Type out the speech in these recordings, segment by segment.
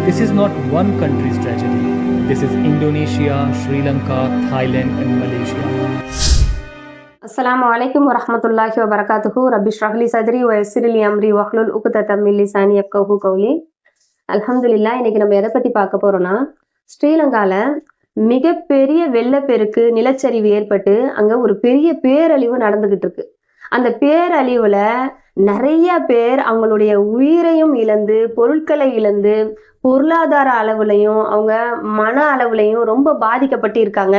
This is not one country's tragedy. This is Indonesia, Sri Lanka, Thailand and Malaysia. Assalamu alaikum warahmatullahi wabarakatuhu. Rabbi shrah li sadri wa yassir li amri wahlul uqdatam min lisani yafqahu qawli. அல்ஹம்துலில்லாஹ். இன்னைக்கு நம்ம எதை பத்தி பார்க்க போறோம்னா, ஸ்ரீலங்கால மிகப்பெரிய வெள்ளப்பெருக்கு நிலச்சரிவு ஏற்பட்டு அங்க ஒரு பெரிய பேரழிவு நடந்துகிட்டு இருக்கு. அந்த பேரழிவுல நிறைய பேர் அவங்களுடைய உயிரையும் இழந்து, பொருட்களை இழந்து, பொருளாதார அளவுலையும் அவங்க மன அளவுலையும் ரொம்ப பாதிக்கப்பட்டு இருக்காங்க.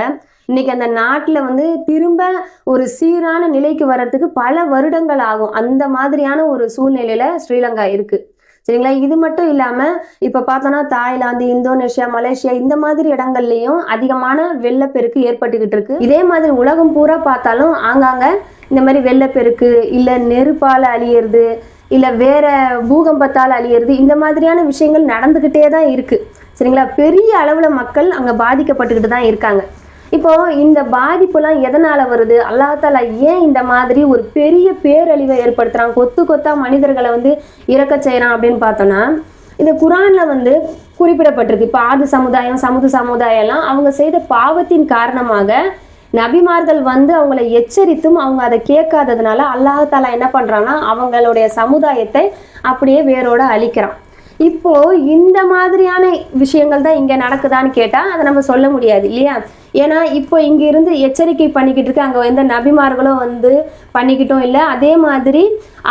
இன்னைக்கு அந்த நாட்டுல திரும்ப ஒரு சீரான நிலைக்கு வர்றதுக்கு பல வருடங்கள் ஆகும். அந்த மாதிரியான ஒரு சூழ்நிலையில ஸ்ரீலங்கா இருக்கு. சரிங்களா? இது மட்டும் இல்லாம இப்ப பார்த்தோம்னா தாய்லாந்து, இந்தோனேஷியா, மலேசியா இந்த மாதிரி இடங்கள்லயும் அதிகமான வெள்ளப்பெருக்கு ஏற்பட்டுக்கிட்டு இருக்கு. இதே மாதிரி உலகம் பூரா பார்த்தாலும் ஆங்காங்க இந்த மாதிரி வெள்ளப்பெருக்கு இல்ல நெருப்பால அழியிறது இல்ல வேற பூகம்பத்தால் அழியிறது இந்த மாதிரியான விஷயங்கள் நடந்துகிட்டே தான் இருக்கு. சரிங்களா? பெரிய அளவுல மக்கள் அங்க பாதிக்கப்பட்டுக்கிட்டு தான் இருக்காங்க. இப்போ இந்த பாதிப்புலாம் எதனால வருது? அல்லாஹ் தஆலா ஏன் இந்த மாதிரி ஒரு பெரிய பேரழிவை ஏற்படுத்துறான், கொத்து கொத்தா மனிதர்களை இறக்க செய்யறான் அப்படின்னு பார்த்தோம்னா, இந்த குர்ஆன்ல குறிப்பிடப்பட்டிருக்கு. இப்போ ஆது சமுதாயம், சமுது சமுதாயம் எல்லாம் அவங்க செய்த பாவத்தின் காரணமாக நபிமார்கள் அவங்களை எச்சரித்தும் அவங்க அதை கேட்காததுனால அல்லாஹ் தஆலா என்ன பண்றான்னா அவங்களுடைய சமுதாயத்தை அப்படியே வேரோட அழிக்கிறான். இப்போ இந்த மாதிரியான விஷயங்கள் தான் இங்க நடக்குதான்னு கேட்டா அதை நம்ம சொல்ல முடியாது இல்லையா? ஏன்னா இப்போ இங்க இருந்து எச்சரிக்கை பண்ணிக்கிட்டு இருக்கு, அங்க எந்த நபிமார்களும் பண்ணிக்கிட்டும் இல்லை. அதே மாதிரி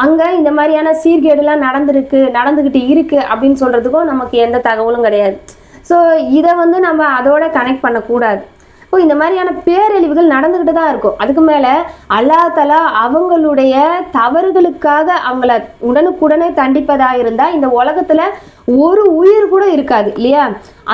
அங்க இந்த மாதிரியான சீர்கேடுலாம் நடந்துகிட்டு இருக்கு அப்படின்னு சொல்றதுக்கும் நமக்கு எந்த தகவலும் கிடையாது. ஸோ இதை நம்ம அதோட கனெக்ட் பண்ணக்கூடாது. இப்போ இந்த மாதிரியான பேரழிவுகள் நடந்துகிட்டு தான் இருக்கும். அதுக்கு மேல அல்லாஹ் தஆலா அவங்களுடைய தவறுகளுக்காக அவங்கள உடனுக்குடனே தண்டிப்பதாக இருந்தா இந்த உலகத்துல ஒரு உயிர் கூட இருக்காது இல்லையா?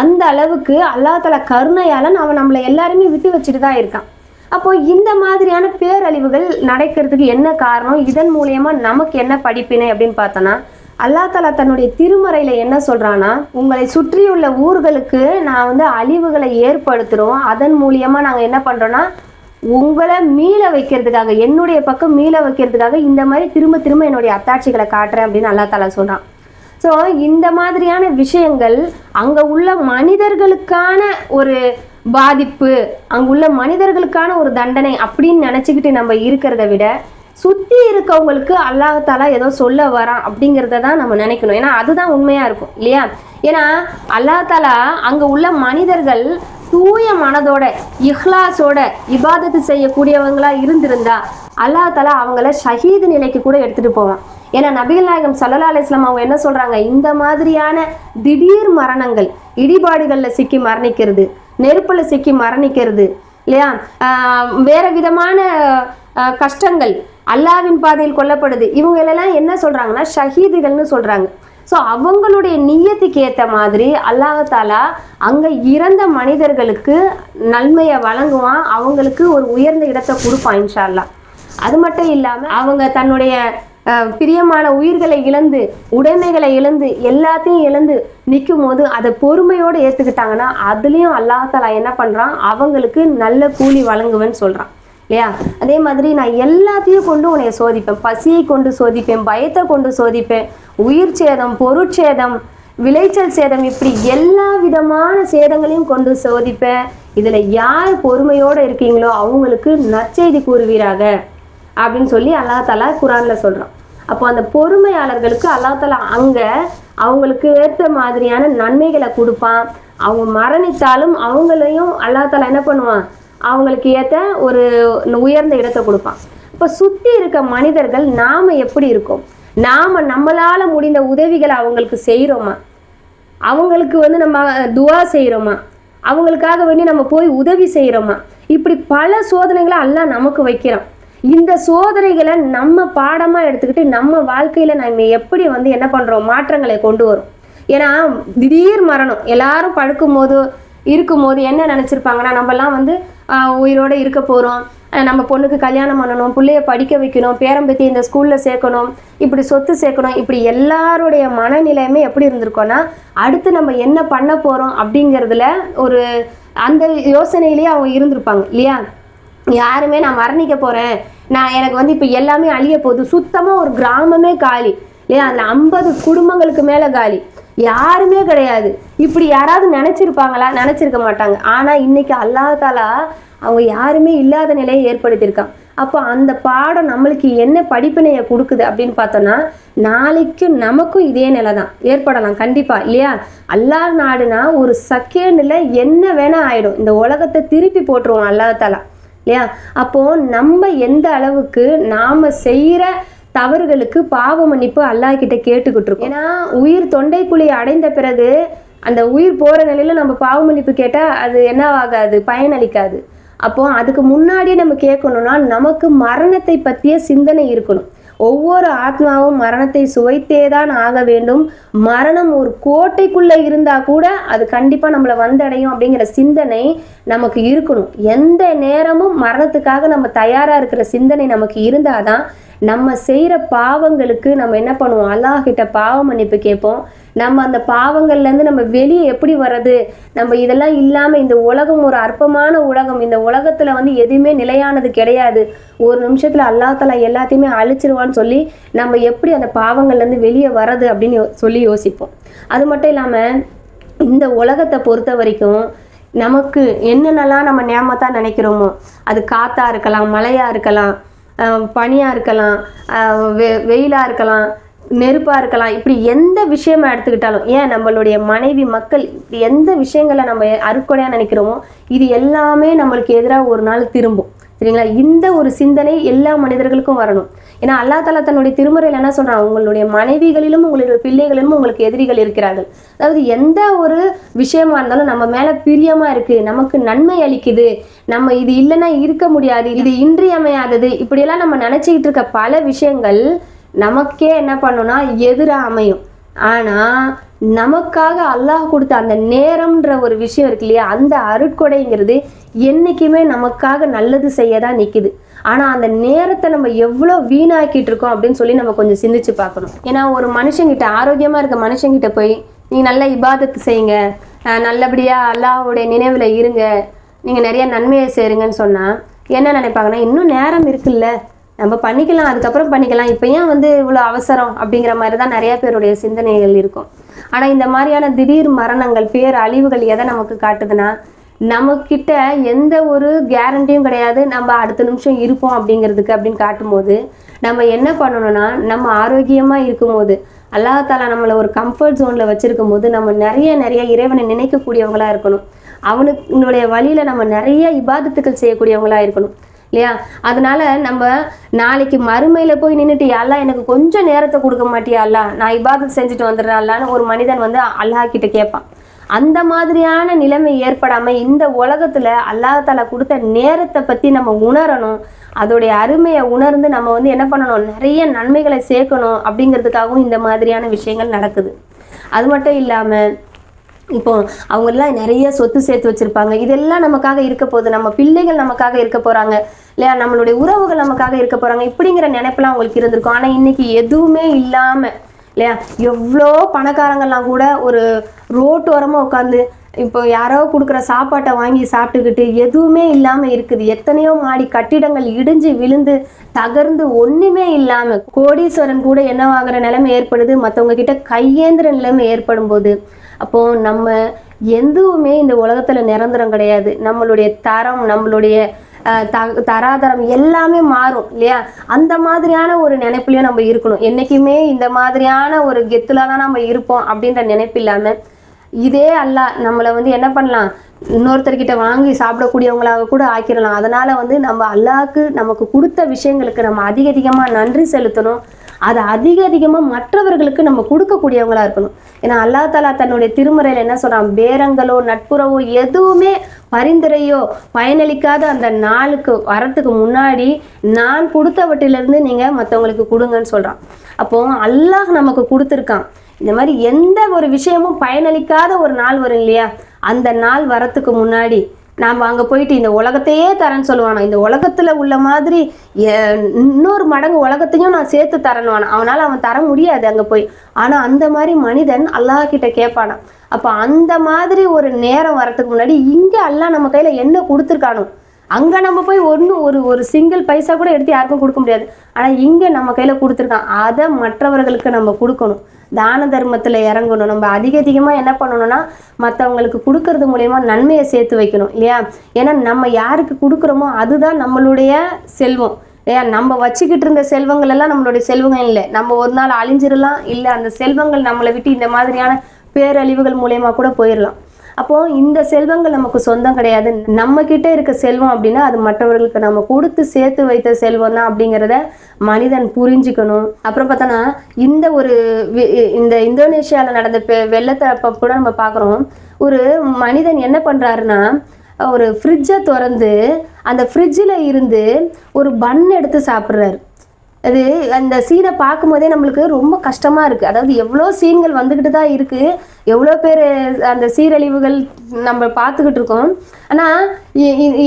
அந்த அளவுக்கு அல்லாஹ் தஆலா கருணையால அவன் நம்மளை எல்லாருமே விட்டு வச்சுட்டு தான் இருக்கான். அப்போ இந்த மாதிரியான பேரழிவுகள் நடக்கிறதுக்கு என்ன காரணம், இதன் மூலியமா நமக்கு என்ன படிப்பினை அப்படின்னு பார்த்தோன்னா, அல்லாஹ் தஆலா தன்னுடைய திருமறையில என்ன சொல்றான்னா, உங்களை சுற்றியுள்ள ஊர்களுக்கு நான் அழிவுகளை ஏற்படுத்துறோம், அதன் மூலியமா நாங்க என்ன பண்றோம்னா உங்களை மீள வைக்கிறதுக்காக, என்னுடைய பக்கம் மீள வைக்கிறதுக்காக இந்த மாதிரி திரும்ப திரும்ப என்னுடைய அத்தாட்சிகளை காட்டுறேன் அப்படின்னு அல்லாஹ் தஆலா சொல்றான். ஸோ இந்த மாதிரியான விஷயங்கள் அங்க உள்ள மனிதர்களுக்கான ஒரு பாதிப்பு, அங்குள்ள மனிதர்களுக்கான ஒரு தண்டனை அப்படின்னு நினைச்சுக்கிட்டு நம்ம இருக்கிறத விட சுத்தி இருக்கவங்களுக்கு அல்லாஹ் தஆலா ஏதோ சொல்ல வரான் அப்படிங்கிறத தான் நம்ம நினைக்கணும். ஏன்னா அதுதான் உண்மையா இருக்கும் இல்லையா? ஏன்னா அல்லாஹ் தஆலா அங்க உள்ள மனிதர்கள் தூய மனதோட இஹ்லாஸோட இபாதத்து செய்யக்கூடியவங்களா இருந்திருந்தா அல்லாஹ் தஆலா அவங்கள ஷஹீது நிலைக்கு கூட எடுத்துட்டு போவான். ஏன்னா நபிகள் நாயகம் ஸல்லல்லாஹு அலைஹி வஸல்லம் அவங்க என்ன சொல்றாங்க, இந்த மாதிரியான திடீர் மரணங்கள், இடிபாடுகள்ல சிக்கி மரணிக்கிறது, நெருப்புல சிக்கி மரணிக்கிறது இல்லையா, வேற விதமான கஷ்டங்கள், அல்லாஹ்வின் பாதையில் கொல்லப்படுது, இவங்களெல்லாம் என்ன சொல்றாங்கன்னா ஷஹீதுகள்னு சொல்றாங்க. ஸோ அவங்களுடைய நியத்துக்கு ஏற்ற மாதிரி அல்லாஹ் தஆலா அங்க இறந்த மனிதர்களுக்கு நன்மையை வழங்குவான், அவங்களுக்கு ஒரு உயர்ந்த இடத்தை கொடுப்பான் இன்ஷா அல்லாஹ். அது மட்டும் இல்லாம அவங்க தன்னுடைய பிரியமான உயிர்களை இழந்து, உடைமைகளை இழந்து, எல்லாத்தையும் இழந்து நிற்கும் போது அதை பொறுமையோடு ஏற்றுக்கிட்டாங்கன்னா அதுலேயும் அல்லாஹ் தஆலா என்ன பண்ணுறான், அவங்களுக்கு நல்ல கூலி வழங்குவேன்னு சொல்கிறான் இல்லையா? அதே மாதிரி நான் எல்லாத்தையும் கொண்டு உன்னை சோதிப்பேன், பசியை கொண்டு சோதிப்பேன், பயத்தை கொண்டு சோதிப்பேன், உயிர் சேதம், பொருட்சேதம், விளைச்சல் சேதம், இப்படி எல்லா விதமான சேதங்களையும் கொண்டு சோதிப்பேன். இதில் யார் பொறுமையோடு இருக்கீங்களோ அவங்களுக்கு நற்செய்தி கூறுவீராக அப்படின்னு சொல்லி அல்லாஹ் தஆலா குர்ஆன்ல சொல்கிறான். அப்போ அந்த பொறுமையாளர்களுக்கு அல்லாஹ் தஆலா அங்கே அவங்களுக்கு ஏற்ற மாதிரியான நன்மைகளை கொடுப்பான். அவங்க மரணித்தாலும் அவங்களையும் அல்லாஹ் தஆலா என்ன பண்ணுவான், அவங்களுக்கு ஏற்ற ஒரு உயர்ந்த இடத்தை கொடுப்பான். இப்போ சுற்றி இருக்க மனிதர்கள் நாம் எப்படி இருக்கோம், நாம் நம்மளால் முடிந்த உதவிகளை அவங்களுக்கு செய்கிறோமா, அவங்களுக்கு நம்ம துவா செய்கிறோமா, அவங்களுக்காக வேண்டி நம்ம போய் உதவி செய்கிறோமா, இப்படி பல சோதனைகளை அல்லாஹ் நமக்கு வைக்கிறோம். இந்த சோதனைகளை நம்ம பாடமாக எடுத்துக்கிட்டு நம்ம வாழ்க்கையில் நம்ம எப்படி என்ன பண்ணுறோம், மாற்றங்களை கொண்டு வரும். ஏன்னா திடீர் மரணம், எல்லாரும் இருக்கும்போது என்ன நினச்சிருப்பாங்கன்னா, நம்மலாம் உயிரோடு இருக்க போகிறோம், நம்ம பொண்ணுக்கு கல்யாணம் பண்ணணும், பிள்ளைய படிக்க வைக்கணும், பேரம்பத்தி இந்த ஸ்கூலில் சேர்க்கணும், இப்படி சொத்து சேர்க்கணும், இப்படி எல்லாருடைய மனநிலையுமே எப்படி இருந்திருக்கோன்னா அடுத்து நம்ம என்ன பண்ண போகிறோம் அப்படிங்கிறதுல ஒரு அந்த யோசனையிலேயே அவங்க இருந்திருப்பாங்க இல்லையா? யாருமே நான் மரணிக்க போகிறேன், எனக்கு இப்போ எல்லாமே அழிய போகுது, சுத்தமாக ஒரு கிராமமே காலி இல்லையா, அதில் 50 குடும்பங்களுக்கு மேலே காலி, யாருமே கிடையாது. இப்படி யாராவது நினைச்சிருப்பாங்களா? நினைச்சிருக்க மாட்டாங்க. ஆனா இன்னைக்கு அல்லாஹ் தஆலா அவங்க யாருமே இல்லாத நிலையை ஏற்படுத்தியிருக்கான். அப்போ அந்த பாடம் நம்மளுக்கு என்ன படிப்பினையை கொடுக்குது அப்படின்னு பார்த்தோம்னா, நாளைக்கு நமக்கும் இதே நிலை தான் ஏற்படலாம் கண்டிப்பா, இல்லையா? அல்லாஹ் நாடுனா ஒரு செகண்ட்ல என்ன வேணா ஆயிடும். இந்த உலகத்தை திருப்பி போட்டுருவோம் அல்லாஹ் தஆலா, இல்லையா? அப்போ நம்ம எந்த அளவுக்கு நாம செய்யற தவறுகளுக்கு பாவ மன்னிப்பு அல்லாஹ் கிட்ட கேட்டுக்கிட்டு இருக்கோம். ஏன்னா உயிர் தொண்டைக்குழி அடைந்த பிறகு அந்த உயிர் போற நிலையில நம்ம பாவ மன்னிப்பு கேட்டா அது என்னவாகாது, பயனளிக்காது. அப்போ அதுக்கு முன்னாடியே நம்ம கேட்கணும்னா நமக்கு மரணத்தை பற்றிய சிந்தனை இருக்கணும். ஒவ்வொரு ஆத்மாவும் மரணத்தை சுவைத்தேதான் ஆக வேண்டும். மரணம் ஒரு கோட்டைக்குள்ள இருந்தா கூட அது கண்டிப்பா நம்மளை வந்தடையும் அப்படிங்கிற சிந்தனை நமக்கு இருக்கணும். எந்த நேரமும் மரணத்துக்காக நம்ம தயாரா இருக்கிற சிந்தனை நமக்கு இருந்தாதான் நம்ம செய்யற பாவங்களுக்கு நம்ம என்ன பண்ணுவோம், அல்லாஹ் கிட்ட பாவ மன்னிப்பு கேட்போம். நம்ம அந்த பாவங்கள்ல இருந்து நம்ம வெளியே எப்படி வர்றது, நம்ம இதெல்லாம் இல்லாம இந்த உலகம் ஒரு அற்பமான உலகம், இந்த உலகத்துல எதுவுமே நிலையானது கிடையாது, ஒரு நிமிஷத்துல அல்லாஹ் தஆலா எல்லாத்தையுமே அழிச்சிருவான்னு சொல்லி நம்ம எப்படி அந்த பாவங்கள்ல இருந்து வெளியே வர்றது அப்படின்னு சொல்லி யோசிப்போம். அது மட்டும் இல்லாம இந்த உலகத்தை பொறுத்த வரைக்கும் நமக்கு என்னென்னலாம் நம்ம நியாமத்தா நினைக்கிறோமோ, அது காத்தா இருக்கலாம், மழையா இருக்கலாம், பனியா இருக்கலாம், வெயிலா இருக்கலாம், நெருப்பா இருக்கலாம், இப்படி எந்த விஷயமா எடுத்துக்கிட்டாலும், ஏன் நம்மளுடைய மனைவி மக்கள் எந்த விஷயங்களை நம்ம அருட்கொடையா நினைக்கிறோமோ இது எல்லாமே நம்மளுக்கு எதிராக ஒரு நாள் திரும்பும். சரிங்களா? இந்த ஒரு சிந்தனை எல்லா மனிதர்களுக்கும் வரணும். ஏன்னா அல்லாஹ் தஆலா தன்னுடைய திருமறையில் என்ன சொல்றான், உங்களுடைய மனைவிகளிலும் உங்களுடைய பிள்ளைகளிலும் உங்களுக்கு எதிரிகள் இருக்கிறார்கள். அதாவது எந்த ஒரு விஷயமா இருந்தாலும் நம்ம மேல பிரியமா இருக்கு, நமக்கு நன்மை அளிக்குது, நம்ம இது இல்லைன்னா இருக்க முடியாது, இது இன்றியமையாதது, இப்படியெல்லாம் நம்ம நினைச்சுக்கிட்டு இருக்க பல விஷயங்கள் நமக்கே என்ன பண்ணும்னா எதிராக அமையும். ஆனா நமக்காக அல்லாஹ் கொடுத்த அந்த நேரம்ன்ற ஒரு விஷயம் இருக்கு இல்லையா, அந்த அருட்கொடைங்கிறது என்னைக்குமே நமக்காக நல்லது செய்யதான் நிக்குது. ஆனா அந்த நேரத்தை நம்ம எவ்வளவு வீணாக்கிட்டு இருக்கோம் அப்படின்னு சொல்லி நம்ம கொஞ்சம் சிந்திச்சு பார்க்கணும். ஏன்னா ஒரு மனுஷங்கிட்ட, ஆரோக்கியமா இருக்க மனுஷங்கிட்ட போய் நீங்க நல்ல இபாதத்து செய்யுங்க, நல்லபடியா அல்லாஹ்வுடைய நினைவுல இருங்க, நீங்க நிறைய நன்மையை சேருங்கன்னு சொன்னா என்ன நினைப்பாங்கன்னா, இன்னும் நேரம் இருக்குல்ல, நம்ம பண்ணிக்கலாம், அதுக்கப்புறம் பண்ணிக்கலாம், இப்போ ஏன் இவ்வளோ அவசரம் அப்படிங்கிற மாதிரி தான் நிறைய பேருடைய சிந்தனைகள் இருக்கும். ஆனால் இந்த மாதிரியான திடீர் மரணங்கள், பேர் அழிவுகள் எதை நமக்கு காட்டுதுன்னா, நம்மக்கிட்ட எந்த ஒரு கேரண்டியும் கிடையாது நம்ம அடுத்த நிமிஷம் இருப்போம் அப்படிங்கிறதுக்கு அப்படின்னு காட்டும்போது நம்ம என்ன பண்ணணும்னா, நம்ம ஆரோக்கியமாக இருக்கும்போது அல்லாஹ் தஆலா நம்மளை ஒரு கம்ஃபர்ட் ஜோனில் வச்சுருக்கும் போது நம்ம நிறைய இறைவனை நினைக்கக்கூடியவங்களாக இருக்கணும். அவனுடைய வழியில் நம்ம நிறைய இபாதத்துக்கள் செய்யக்கூடியவங்களாக இருக்கணும், இல்லையா? அதனால நம்ம நாளைக்கு மறுமையில போய் நின்றுட்டு, அல்லாஹ் எனக்கு கொஞ்சம் நேரத்தை கொடுக்க மாட்டியா அல்லாஹ், நான் இபாதத் செஞ்சுட்டு வந்துடுறேன் அல்லான்னு ஒரு மனிதன் அல்லாஹ் கிட்ட கேட்பான். அந்த மாதிரியான நிலைமை ஏற்படாம இந்த உலகத்துல அல்லாஹ் தஆலா கொடுத்த நேரத்தை பத்தி நம்ம உணரணும். அதோடைய அருமையை உணர்ந்து நம்ம என்ன பண்ணணும், நிறைய நன்மைகளை சேர்க்கணும் அப்படிங்கிறதுக்காகவும் இந்த மாதிரியான விஷயங்கள் நடக்குது. அது மட்டும் இல்லாம இப்போ அவங்கெல்லாம் நிறைய சொத்து சேர்த்து வச்சிருப்பாங்க, இதெல்லாம் நமக்காக இருக்க போகுது, நம்ம பிள்ளைகள் நமக்காக இருக்க போறாங்க, இல்லையா, நம்மளுடைய உறவுகள் நமக்காக இருக்க போறாங்க, இப்படிங்கிற நினைப்பெல்லாம் அவங்களுக்கு இருந்திருக்கும். ஆனா இன்னைக்கு எதுவுமே இல்லாம, இல்லையா, எவ்வளோ பணக்காரங்கள்லாம் கூட ஒரு ரோட்டோரமாக உட்காந்து இப்போ யாரோ கொடுக்குற சாப்பாட்டை வாங்கி சாப்பிட்டுக்கிட்டு எதுவுமே இல்லாமல் இருக்குது. எத்தனையோ மாடி கட்டிடங்கள் இடிஞ்சு விழுந்து தகர்ந்து ஒன்றுமே இல்லாமல் கோடீஸ்வரன் கூட என்னவாகிற நிலைமை ஏற்படுது, மற்றவங்க கிட்ட கையேந்திர நிலைமை ஏற்படும் போது அப்போது நம்ம எதுவுமே இந்த உலகத்தில் நிரந்தரம் கிடையாது. நம்மளுடைய தரம், நம்மளுடைய தராதரம் எல்லாமே மாறும், இல்லையா? அந்த மாதிரியான ஒரு நினைப்புலையும் நம்ம இருக்கணும். என்றைக்குமே இந்த மாதிரியான ஒரு கெத்துல தான் நம்ம இருப்போம் அப்படின்ற நினைப்பு இல்லாமல், இதே அல்லாஹ் நம்மளை என்ன பண்ணலாம், இன்னொருத்தர்கிட்ட வாங்கி சாப்பிடக்கூடியவங்களாக கூட ஆக்கிடலாம். அதனால நம்ம அல்லாஹ்க்கு நமக்கு கொடுத்த விஷயங்களுக்கு நம்ம அதிகமாக நன்றி செலுத்தணும். அதை அதிகமாக மற்றவர்களுக்கு நம்ம கொடுக்கக்கூடியவங்களா இருக்கணும். ஏன்னா அல்லாஹ் தஆலா தன்னுடைய திருமறையில் என்ன சொல்றான், பேரங்களோ நட்புறவோ எதுவுமே பரிந்துரையோ பயனளிக்காத அந்த நாளுக்கு வரத்துக்கு முன்னாடி நான் கொடுத்தவற்றிலிருந்து நீங்க மற்றவங்களுக்கு கொடுங்கன்னு சொல்றான். அப்போ அல்லாஹ் நமக்கு கொடுத்துருக்கான். இந்த மாதிரி எந்த ஒரு விஷயமும் பயனளிக்காத ஒரு நாள் வரும், இல்லையா? அந்த நாள் வரத்துக்கு முன்னாடி நாம் அங்கே போயிட்டு இந்த உலகத்தையே தரேன்னு சொல்லுவானா, இந்த உலகத்தில் உள்ள மாதிரி இன்னொரு மடங்கு உலகத்தையும் நான் சேர்த்து தரணுவானா, அவனால் அவன் தர முடியாது அங்கே போய். ஆனால் அந்த மாதிரி மனிதன் அல்லாஹ் கிட்ட கேட்பானா. அப்போ அந்த மாதிரி ஒரு நேரம் வரத்துக்கு முன்னாடி இங்கே அல்லாஹ் நம்ம கையில் என்ன கொடுத்துருக்கானோ அங்கே நம்ம போய் ஒரு சிங்கிள் பைசா கூட எடுத்து யாருக்கும் கொடுக்க முடியாது. ஆனால் இங்கே நம்ம கையில் கொடுத்துருக்கான், அதை மற்றவர்களுக்கு நம்ம கொடுக்கணும், தான தர்மத்தில் இறங்கணும். நம்ம அதிகமாக என்ன பண்ணணும்னா மற்றவங்களுக்கு கொடுக்கறது மூலயமா நன்மையை சேர்த்து வைக்கணும் இல்லையா? ஏன்னா நம்ம யாருக்கு கொடுக்குறோமோ அதுதான் நம்மளுடைய செல்வம் இல்லையா? நம்ம வச்சுக்கிட்டு இருந்த செல்வங்கள் எல்லாம் நம்மளுடைய செல்வங்கள் இல்லை, நம்ம ஒரு நாள் அழிஞ்சிடலாம், இல்லை அந்த செல்வங்கள் நம்மளை விட்டு இந்த மாதிரியான பேரழிவுகள் மூலயமா கூட போயிடலாம். அப்போது இந்த செல்வங்கள் நமக்கு சொந்தம் கிடையாது. நம்ம கிட்ட இருக்க செல்வம் அப்படின்னா அது மற்றவர்களுக்கு நம்ம கொடுத்து சேர்த்து வைத்த செல்வம் தான் அப்படிங்கிறத மனிதன் புரிஞ்சுக்கணும். அப்புறம் பார்த்தோன்னா இந்த இந்தோனேஷியாவில் நடந்த வெள்ளத்தை அப்போ கூட நம்ம பார்க்குறோம். ஒரு மனிதன் என்ன பண்ணுறாருன்னா ஒரு ஃப்ரிட்ஜை திறந்து அந்த ஃப்ரிட்ஜில் இருந்து ஒரு பன் எடுத்து சாப்பிட்றாரு. அது அந்த சீனை பார்க்கும்போதே நம்மளுக்கு ரொம்ப கஷ்டமாக இருக்குது. அதாவது எவ்வளோ சீன்கள் வந்துக்கிட்டு தான் இருக்குது, எவ்வளோ பேர் அந்த சீரழிவுகள் நம்ம பார்த்துக்கிட்டு இருக்கோம். ஆனால்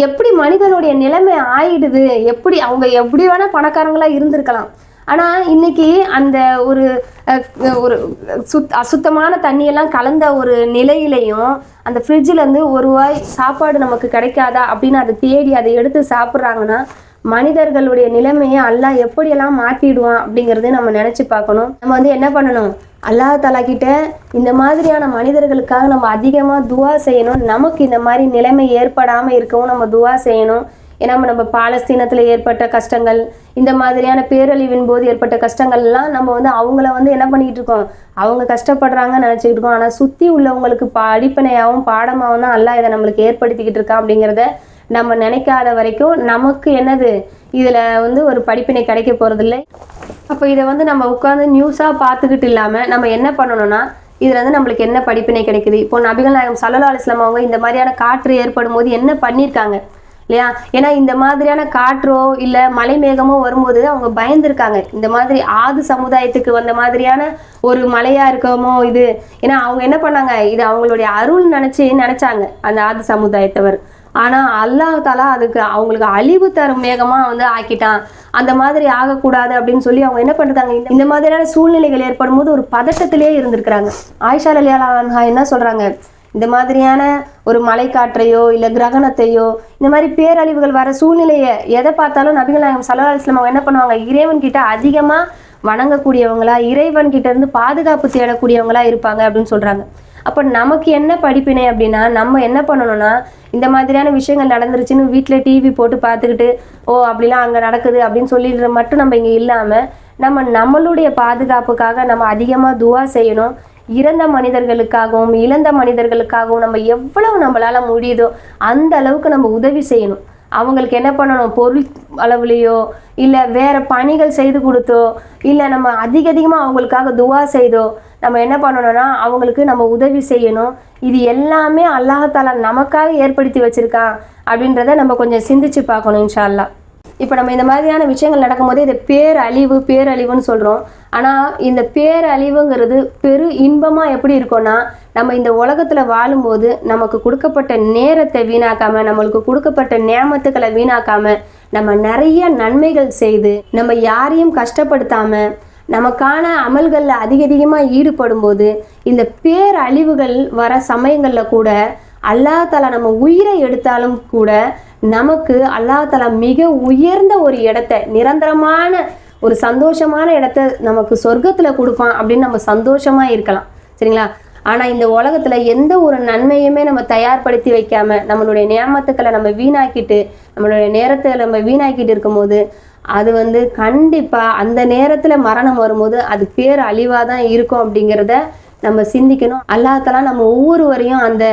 எப்படி மனிதனுடைய நிலைமை ஆயிடுது, எப்படி அவங்க எப்படி வேணால் பணக்காரங்களாக இருந்திருக்கலாம். ஆனால் இன்னைக்கு அந்த ஒரு அசுத்தமான தண்ணியெல்லாம் கலந்த ஒரு நிலையிலையும் அந்த ஃப்ரிட்ஜிலேருந்து ஒரு வாய் சாப்பாடு நமக்கு கிடைக்காதா அப்படின்னு அதை தேடி அதை எடுத்து சாப்பிட்றாங்கன்னா மனிதர்களுடைய நிலைமையை அல்லாஹ் எப்படியெல்லாம் மாற்றிடுவான் அப்படிங்கிறது நம்ம நினச்சி பார்க்கணும். நம்ம என்ன பண்ணணும், அல்லாஹ் தஆலா கிட்ட இந்த மாதிரியான மனிதர்களுக்காக நம்ம அதிகமாக துவா செய்யணும். நமக்கு இந்த மாதிரி நிலைமை ஏற்படாமல் இருக்கவும் நம்ம துவா செய்யணும். ஏன்னா நம்ம பாலஸ்தீனத்தில் ஏற்பட்ட கஷ்டங்கள், இந்த மாதிரியான பேரழிவின் போது ஏற்பட்ட கஷ்டங்கள்லாம் நம்ம அவங்கள என்ன பண்ணிக்கிட்டு இருக்கோம், அவங்க கஷ்டப்படுறாங்கன்னு நினச்சிக்கிட்டு இருக்கோம். ஆனால் சுற்றி உள்ளவங்களுக்கு அடிப்படையாகவும் பாடமாகவும் தான் அல்லாஹ் இதை நம்மளுக்கு ஏற்படுத்திக்கிட்டு இருக்கா அப்படிங்கிறத நம்ம நினைக்காத வரைக்கும் நமக்கு என்னது இதில் ஒரு படிப்பினை கிடைக்க போகிறதில்லை. அப்போ இதை நம்ம உட்காந்து நியூஸாக பார்த்துக்கிட்டு இல்லாமல் நம்ம என்ன பண்ணணும்னா இதில் நம்மளுக்கு என்ன படிப்பினை கிடைக்குது. இப்போ நபிகள் நாயகம் ஸல்லல்லாஹு அலைஹி வஸல்லம் அவங்க இந்த மாதிரியான காற்று ஏற்படும் போது என்ன பண்ணியிருக்காங்க இல்லையா? ஏன்னா இந்த மாதிரியான காற்றோ இல்லை மலை மேகமோ வரும்போது அவங்க பயந்துருக்காங்க. இந்த மாதிரி ஆது சமுதாயத்துக்கு வந்த மாதிரியான ஒரு மலையா இருக்கமோ இது, ஏன்னா அவங்க என்ன பண்ணாங்க, இது அவங்களுடைய அருள் நினைச்சாங்க அந்த ஆது சமுதாயத்தவர். ஆனால் அல்லாஹ் தஆலா அதுக்கு அவங்களுக்கு அழிவு தரும் மேகமாக ஆக்கிட்டான். அந்த மாதிரி ஆகக்கூடாது அப்படின்னு சொல்லி அவங்க என்ன பண்ணுறாங்க, இந்த மாதிரியான சூழ்நிலைகள் ஏற்படும் போது ஒரு பதட்டத்திலே இருந்திருக்கிறாங்க. ஆயிஷா ரலியல்லாஹு அன்ஹா என்ன சொல்கிறாங்க, இந்த மாதிரியான ஒரு மலைக்காற்றையோ இல்லை கிரகணத்தையோ இந்த மாதிரி பேரழிவுகள் வர சூழ்நிலையை எதை பார்த்தாலும் நபிகள் நாயகம் ஸல்லல்லாஹு அலைஹி வஸல்லம் அவங்க என்ன பண்ணுவாங்க, இறைவன் கிட்ட அதிகமாக வணங்கக்கூடியவங்களா, இறைவன் கிட்ட இருந்து பாதுகாப்பு தேடக்கூடியவங்களா இருப்பாங்க அப்படின்னு சொல்கிறாங்க. அப்போ நமக்கு என்ன படிப்பினை அப்படின்னா நம்ம என்ன பண்ணணும்னா இந்த மாதிரியான விஷயங்கள் நடந்துருச்சுன்னு வீட்டில் டிவி போட்டு பார்த்துக்கிட்டு அப்படிலாம் அங்கே நடக்குது அப்படின்னு சொல்லிடுற மட்டும் நம்ம இங்கே இல்லாமல் நம்மளுடைய பாதுகாப்புக்காக நம்ம அதிகமாக துவா செய்யணும். இறந்த மனிதர்களுக்காகவும் இழந்த மனிதர்களுக்காகவும் நம்ம எவ்வளவு நம்மளால் முடியுதோ அந்த அளவுக்கு நம்ம உதவி செய்யணும். அவங்களுக்கு என்ன பண்ணணும், பொருள் அளவுலையோ இல்லை வேறு பணிகள் செய்து கொடுத்தோ இல்லை நம்ம அதிகமாக அவங்களுக்காக துவா செய்தோ நம்ம என்ன பண்ணணும்னா அவங்களுக்கு நம்ம உதவி செய்யணும். இது எல்லாமே அல்லாஹ் தஆலா நமக்காக ஏற்படுத்தி வச்சுருக்கான் அப்படின்றத நம்ம கொஞ்சம் சிந்திச்சு பார்க்கணும் இன்ஷா அல்லாஹ். இப்போ நம்ம இந்த மாதிரியான விஷயங்கள் நடக்கும்போது இதை பேரழிவுன்னு சொல்கிறோம். ஆனால் இந்த பேரழிவுங்கிறது பெரு இன்பமாக எப்படி இருக்கும்னா நம்ம இந்த உலகத்தில் வாழும்போது நமக்கு கொடுக்கப்பட்ட நேரத்தை வீணாக்காமல், நம்மளுக்கு கொடுக்கப்பட்ட நியாமத்துக்களை வீணாக்காமல் நம்ம நிறைய நன்மைகள் செய்து நம்ம யாரையும் கஷ்டப்படுத்தாமல் நமக்கான அமல்களில் அதிகமாக ஈடுபடும் போது இந்த பேரழிவுகள் வர சமயங்களில் கூட அல்லாஹ் தஆலா நம்ம உயிரை எடுத்தாலும் கூட நமக்கு அல்லாஹ் தஆலா மிக உயர்ந்த ஒரு இடத்த, நிரந்தரமான ஒரு சந்தோஷமான இடத்த நமக்கு சொர்க்கத்தில் கொடுப்பான் அப்படின்னு நம்ம சந்தோஷமாக இருக்கலாம். சரிங்களா? ஆனால் இந்த உலகத்தில் எந்த ஒரு நன்மையுமே நம்ம தயார்படுத்தி வைக்காமல் நம்மளுடைய நியாமத்துக்களை நம்ம வீணாக்கிட்டு நம்மளுடைய நேரத்தை நம்ம வீணாக்கிட்டு இருக்கும்போது அது கண்டிப்பாக அந்த நேரத்தில் மரணம் வரும்போது அது பேர் அழிவாக தான் இருக்கும் அப்படிங்கிறத நம்ம சிந்திக்கணும். அல்லாஹ் தஆலா நம்ம ஒவ்வொருவரையும் அந்த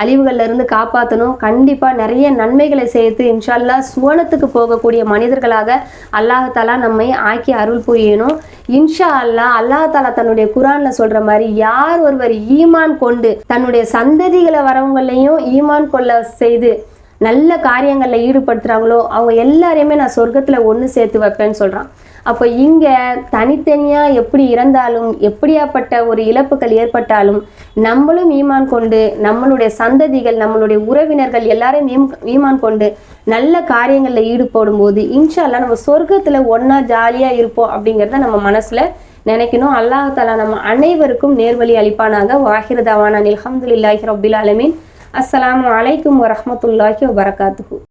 அழிவுகள்ல இருந்து காப்பாற்றணும். கண்டிப்பாக நிறைய நன்மைகளை சேர்த்து இன்ஷா அல்லாஹ் சுவனத்துக்கு போகக்கூடிய மனிதர்களாக அல்லாஹ் தஆலா நம்மை ஆக்கி அருள் புரியணும். இன்ஷா அல்லாஹ். அல்லாஹ் தஆலா தன்னுடைய குர்ஆன்ல சொல்ற மாதிரி யார் ஒருவர் ஈமான் கொண்டு தன்னுடைய சந்ததிகளை வரவங்களையும் ஈமான் கொள்ள செய்து நல்ல காரியங்களில் ஈடுபடுத்துகிறாங்களோ அவங்க எல்லாரையுமே நான் சொர்க்கத்தில் ஒன்று சேர்த்து வைப்பேன்னு சொல்கிறான். அப்போ இங்கே தனித்தனியாக எப்படி இறந்தாலும் எப்படியாப்பட்ட ஒரு இழப்புகள் ஏற்பட்டாலும் நம்மளும் ஈமான் கொண்டு நம்மளுடைய சந்ததிகள் நம்மளுடைய உறவினர்கள் எல்லாரும் ஈமான் கொண்டு நல்ல காரியங்களில் ஈடுபடும் போது இன்ஷா அல்லாஹ் நம்ம சொர்க்கத்தில் ஒன்றா ஜாலியாக இருப்போம் அப்படிங்கிறத நம்ம மனசில் நினைக்கணும். அல்லாஹ் தஆலா நம்ம அனைவருக்கும் நேர்வழி அளிப்பானாக. வாஹிரு தவானா அல்ஹம்துலில்லாஹி ரப்பில் ஆலமீன். அஸ்ஸலாமு அலைக்கும் வரஹ்மத்துல்லாஹி வபரகாத்துஹு.